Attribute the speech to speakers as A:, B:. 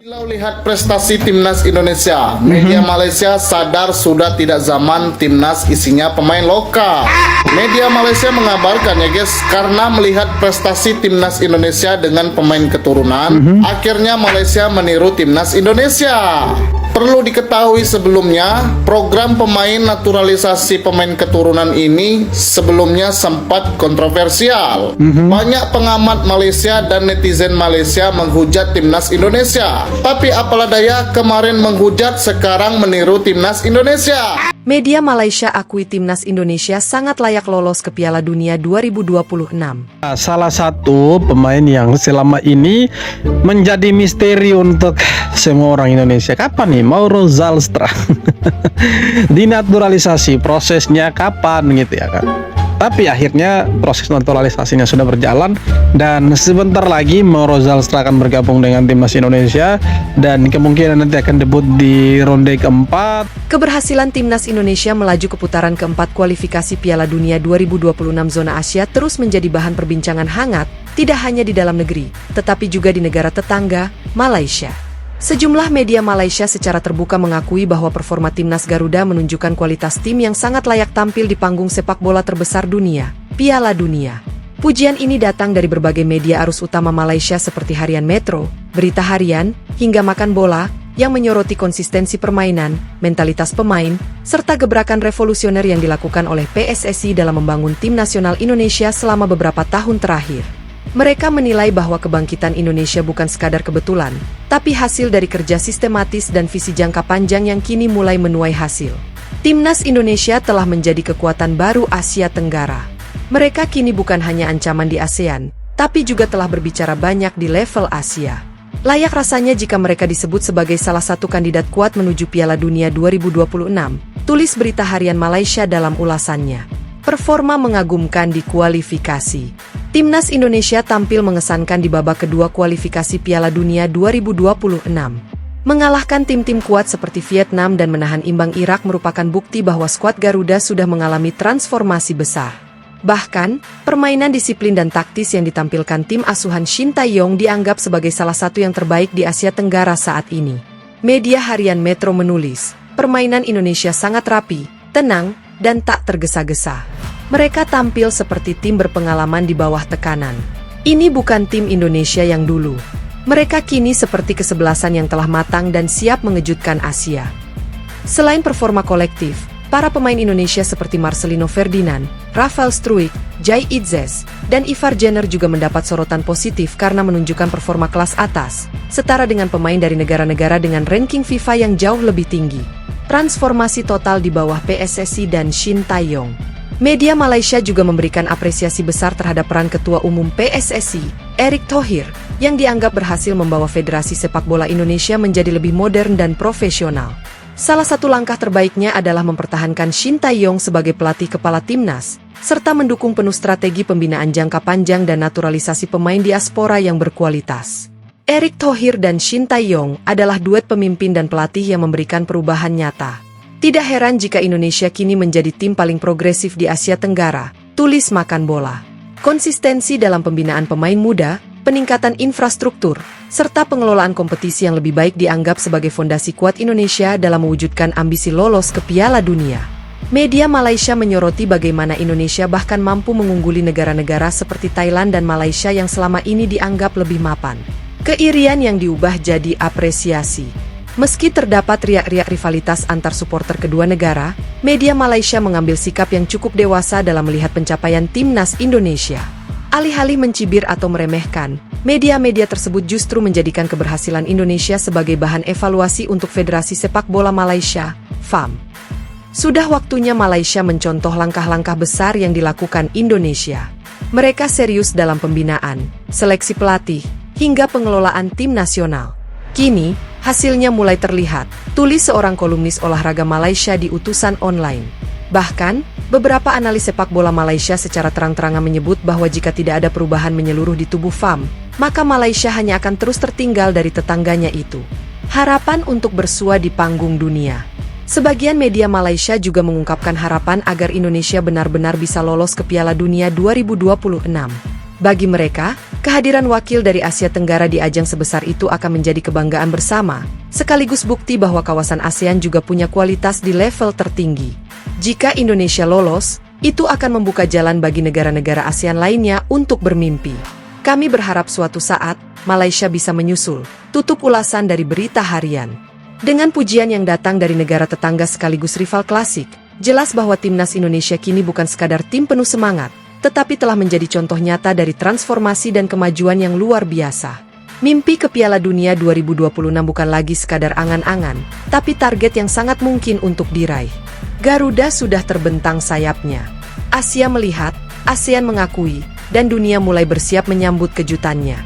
A: Bila lihat prestasi timnas Indonesia, media Malaysia sadar sudah tidak zaman timnas isinya pemain lokal. Media Malaysia mengabarkan ya guys, karena melihat prestasi timnas Indonesia dengan pemain keturunan, akhirnya Malaysia meniru timnas Indonesia. Perlu diketahui sebelumnya, program pemain naturalisasi pemain keturunan ini sebelumnya sempat kontroversial. Banyak pengamat Malaysia dan netizen Malaysia menghujat timnas Indonesia. Tapi apalah daya, kemarin menghujat, sekarang meniru timnas Indonesia.
B: Media Malaysia akui timnas Indonesia sangat layak lolos ke Piala Dunia 2026.
C: Salah satu pemain yang selama ini menjadi misteri untuk semua orang Indonesia. Kapan nih Mauro Zalstra dinaturalisasi? Prosesnya kapan gitu ya kan? Tapi akhirnya proses naturalisasinya sudah berjalan dan sebentar lagi Mauro Zalstra akan bergabung dengan timnas Indonesia dan kemungkinan nanti akan debut di ronde keempat.
B: Keberhasilan timnas Indonesia melaju ke putaran keempat kualifikasi Piala Dunia 2026 zona Asia terus menjadi bahan perbincangan hangat, tidak hanya di dalam negeri, tetapi juga di negara tetangga, Malaysia. Sejumlah media Malaysia secara terbuka mengakui bahwa performa timnas Garuda menunjukkan kualitas tim yang sangat layak tampil di panggung sepak bola terbesar dunia, Piala Dunia. Pujian ini datang dari berbagai media arus utama Malaysia seperti Harian Metro, Berita Harian, hingga Makan Bola, yang menyoroti konsistensi permainan, mentalitas pemain, serta gebrakan revolusioner yang dilakukan oleh PSSI dalam membangun tim nasional Indonesia selama beberapa tahun terakhir. Mereka menilai bahwa kebangkitan Indonesia bukan sekadar kebetulan, tapi hasil dari kerja sistematis dan visi jangka panjang yang kini mulai menuai hasil. Timnas Indonesia telah menjadi kekuatan baru Asia Tenggara. Mereka kini bukan hanya ancaman di ASEAN, tapi juga telah berbicara banyak di level Asia. Layak rasanya jika mereka disebut sebagai salah satu kandidat kuat menuju Piala Dunia 2026, tulis Berita Harian Malaysia dalam ulasannya. Performa mengagumkan di kualifikasi. Timnas Indonesia tampil mengesankan di babak kedua kualifikasi Piala Dunia 2026. Mengalahkan tim-tim kuat seperti Vietnam dan menahan imbang Irak merupakan bukti bahwa skuad Garuda sudah mengalami transformasi besar. Bahkan, permainan disiplin dan taktis yang ditampilkan tim asuhan Shin Tae-yong dianggap sebagai salah satu yang terbaik di Asia Tenggara saat ini. Media Harian Metro menulis, permainan Indonesia sangat rapi, tenang, dan tak tergesa-gesa. Mereka tampil seperti tim berpengalaman di bawah tekanan. Ini bukan tim Indonesia yang dulu. Mereka kini seperti kesebelasan yang telah matang dan siap mengejutkan Asia. Selain performa kolektif, para pemain Indonesia seperti Marcelino Ferdinand, Rafael Struijk, Jai Itzes, dan Ivar Jenner juga mendapat sorotan positif karena menunjukkan performa kelas atas, setara dengan pemain dari negara-negara dengan ranking FIFA yang jauh lebih tinggi. Transformasi total di bawah PSSI dan Shin Tae-yong. Media Malaysia juga memberikan apresiasi besar terhadap peran Ketua Umum PSSI, Erick Thohir, yang dianggap berhasil membawa Federasi Sepak Bola Indonesia menjadi lebih modern dan profesional. Salah satu langkah terbaiknya adalah mempertahankan Shin Tae-yong sebagai pelatih kepala timnas, serta mendukung penuh strategi pembinaan jangka panjang dan naturalisasi pemain diaspora yang berkualitas. Erick Thohir dan Shin Tae-yong adalah duet pemimpin dan pelatih yang memberikan perubahan nyata. Tidak heran jika Indonesia kini menjadi tim paling progresif di Asia Tenggara, tulis Makan Bola. Konsistensi dalam pembinaan pemain muda, peningkatan infrastruktur, serta pengelolaan kompetisi yang lebih baik dianggap sebagai fondasi kuat Indonesia dalam mewujudkan ambisi lolos ke Piala Dunia. Media Malaysia menyoroti bagaimana Indonesia bahkan mampu mengungguli negara-negara seperti Thailand dan Malaysia yang selama ini dianggap lebih mapan. Keirian yang diubah jadi apresiasi. Meski terdapat riak-riak rivalitas antar supporter kedua negara, media Malaysia mengambil sikap yang cukup dewasa dalam melihat pencapaian timnas Indonesia. Alih-alih mencibir atau meremehkan, media-media tersebut justru menjadikan keberhasilan Indonesia sebagai bahan evaluasi untuk Federasi Sepak Bola Malaysia, FAM. Sudah waktunya Malaysia mencontoh langkah-langkah besar yang dilakukan Indonesia. Mereka serius dalam pembinaan, seleksi pelatih, hingga pengelolaan tim nasional. Kini, hasilnya mulai terlihat, tulis seorang kolumnis olahraga Malaysia di utusan online. Bahkan, beberapa analis sepak bola Malaysia secara terang-terangan menyebut bahwa jika tidak ada perubahan menyeluruh di tubuh FAM, maka Malaysia hanya akan terus tertinggal dari tetangganya itu. Harapan untuk bersua di panggung dunia. Sebagian media Malaysia juga mengungkapkan harapan agar Indonesia benar-benar bisa lolos ke Piala Dunia 2026. Bagi mereka, Kehadiran wakil dari Asia Tenggara di ajang sebesar itu akan menjadi kebanggaan bersama, sekaligus bukti bahwa kawasan ASEAN juga punya kualitas di level tertinggi. Jika Indonesia lolos, itu akan membuka jalan bagi negara-negara ASEAN lainnya untuk bermimpi. Kami berharap suatu saat, Malaysia bisa menyusul. Tutup ulasan dari Berita Harian. Dengan pujian yang datang dari negara tetangga sekaligus rival klasik, jelas bahwa timnas Indonesia kini bukan sekadar tim penuh semangat, tetapi telah menjadi contoh nyata dari transformasi dan kemajuan yang luar biasa. Mimpi ke Piala Dunia 2026 bukan lagi sekadar angan-angan, tapi target yang sangat mungkin untuk diraih. Garuda sudah terbentang sayapnya. Asia melihat, ASEAN mengakui, dan dunia mulai bersiap menyambut kejutannya.